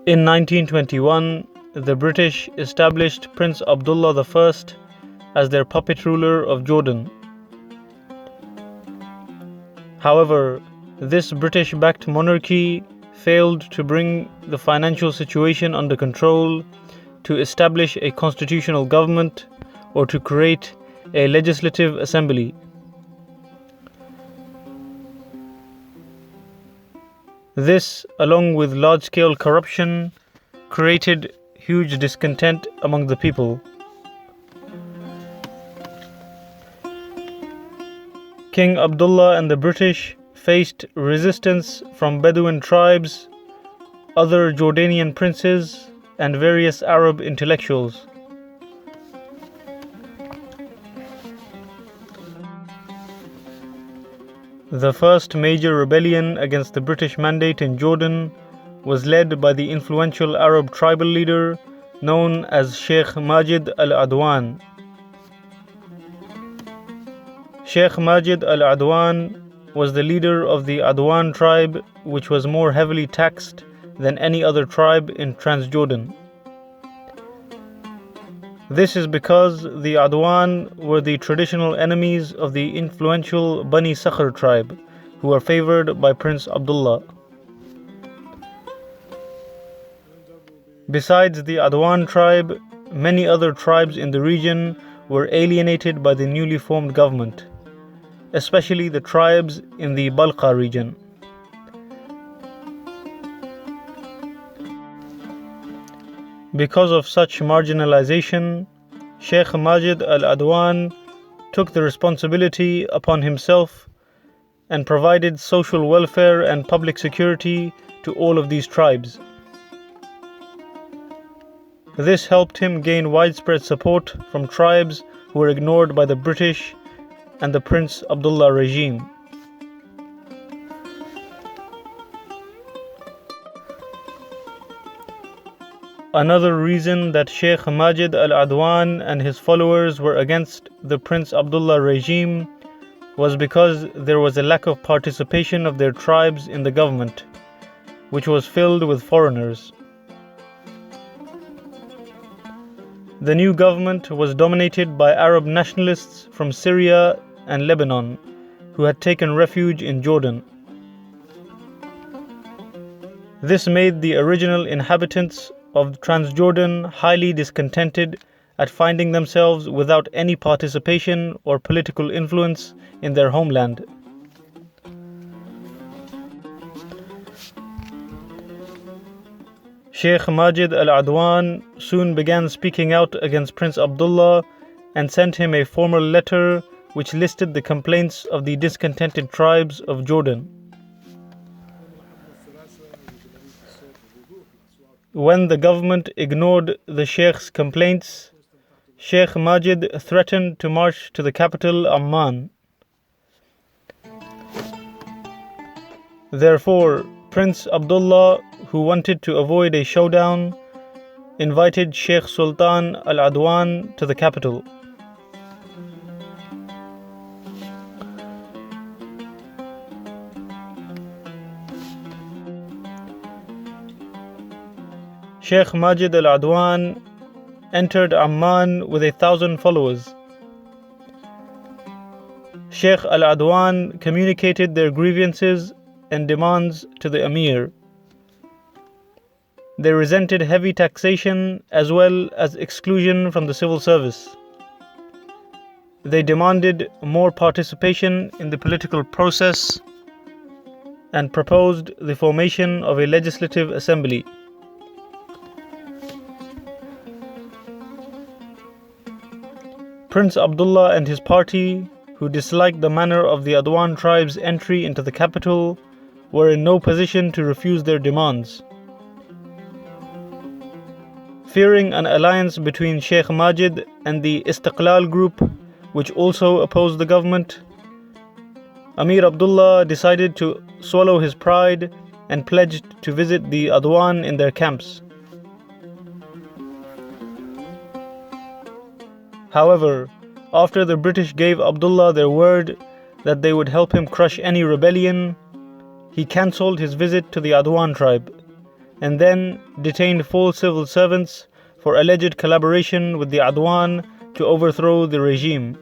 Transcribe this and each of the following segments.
In 1921, the British established Prince Abdullah I as their puppet ruler of Jordan. However, this British-backed monarchy failed to bring the financial situation under control, to establish a constitutional government, or to create a legislative assembly. This, along with large-scale corruption, created huge discontent among the people. King Abdullah and the British faced resistance from Bedouin tribes, other Jordanian princes, and various Arab intellectuals. The first major rebellion against the British mandate in Jordan was led by the influential Arab tribal leader known as Sheikh Majid al-Adwan. Sheikh Majid al-Adwan was the leader of the Adwan tribe, which was more heavily taxed than any other tribe in Transjordan. This is because the Adwan were the traditional enemies of the influential Bani Sakhr tribe, who were favored by Prince Abdullah. Besides the Adwan tribe, many other tribes in the region were alienated by the newly formed government, especially the tribes in the Balqa region. Because of such marginalization, Sheikh Majid al-Adwan took the responsibility upon himself and provided social welfare and public security to all of these tribes. This helped him gain widespread support from tribes who were ignored by the British and the Prince Abdullah regime. Another reason that Sheikh Majid al-Adwan and his followers were against the Prince Abdullah regime was because there was a lack of participation of their tribes in the government, which was filled with foreigners. The new government was dominated by Arab nationalists from Syria and Lebanon, who had taken refuge in Jordan. This made the original inhabitants of Transjordan highly discontented at finding themselves without any participation or political influence in their homeland. Sheikh Majid al-Adwan soon began speaking out against Prince Abdullah and sent him a formal letter which listed the complaints of the discontented tribes of Jordan. When the government ignored the Sheikh's complaints, Sheikh Majid threatened to march to the capital Amman. Therefore, Prince Abdullah, who wanted to avoid a showdown, invited Sheikh Sultan al-Adwan to the capital. Sheikh Majid al-Adwan entered Amman with 1,000 followers. Sheikh al-Adwan communicated their grievances and demands to the Emir. They resented heavy taxation as well as exclusion from the civil service. They demanded more participation in the political process and proposed the formation of a legislative assembly. Prince Abdullah and his party, who disliked the manner of the Adwan tribe's entry into the capital, were in no position to refuse their demands. Fearing an alliance between Sheikh Majid and the Istiqlal group, which also opposed the government, Amir Abdullah decided to swallow his pride and pledged to visit the Adwan in their camps. However, after the British gave Abdullah their word that they would help him crush any rebellion, he cancelled his visit to the Adwan tribe, and then detained 4 civil servants for alleged collaboration with the Adwan to overthrow the regime.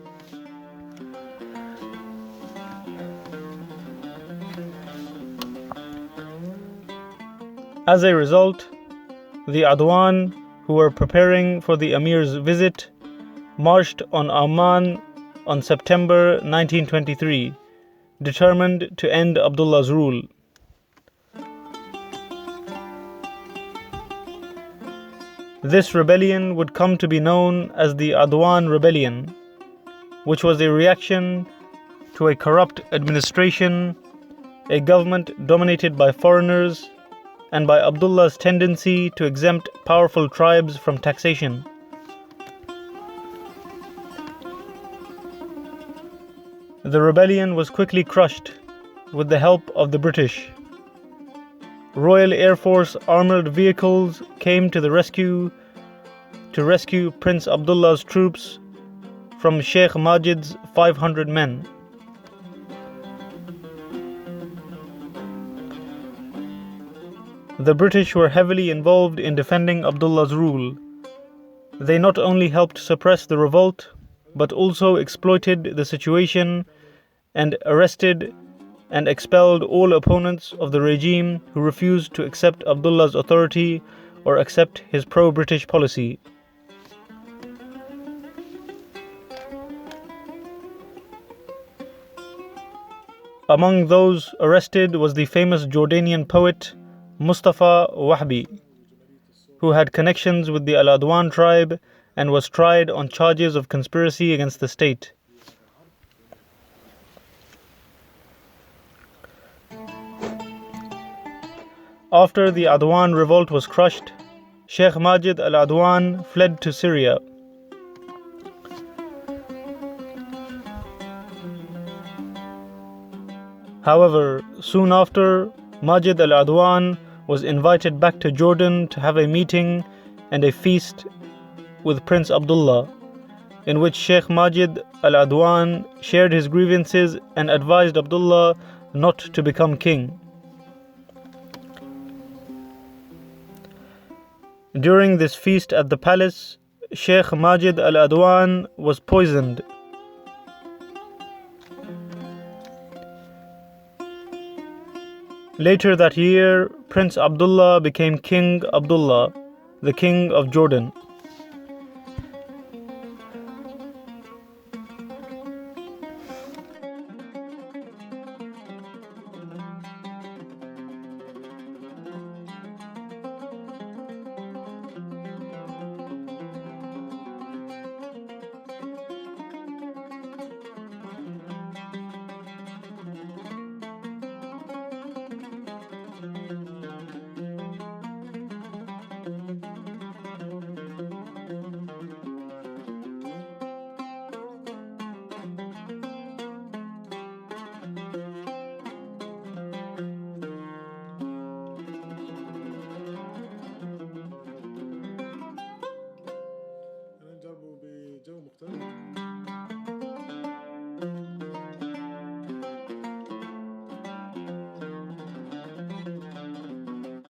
As a result, the Adwan, who were preparing for the Emir's visit, marched on Amman on September 1923, determined to end Abdullah's rule. This rebellion would come to be known as the Adwan Rebellion, which was a reaction to a corrupt administration, a government dominated by foreigners, and by Abdullah's tendency to exempt powerful tribes from taxation. The rebellion was quickly crushed with the help of the British. Royal Air Force armored vehicles came to the rescue to rescue Prince Abdullah's troops from Sheikh Majid's 500 men. The British were heavily involved in defending Abdullah's rule. They not only helped suppress the revolt, but also exploited the situation and arrested and expelled all opponents of the regime who refused to accept Abdullah's authority or accept his pro-British policy. Among those arrested was the famous Jordanian poet Mustafa Wahbi, who had connections with the Al-Adwan tribe and was tried on charges of conspiracy against the state. After the Adwan revolt was crushed, Sheikh Majid al-Adwan fled to Syria. However, soon after, Majid al-Adwan was invited back to Jordan to have a meeting and a feast with Prince Abdullah, in which Sheikh Majid al-Adwan shared his grievances and advised Abdullah not to become king. During this feast at the palace, Sheikh Majid al-Adwan was poisoned. Later that year, Prince Abdullah became King Abdullah, the King of Jordan.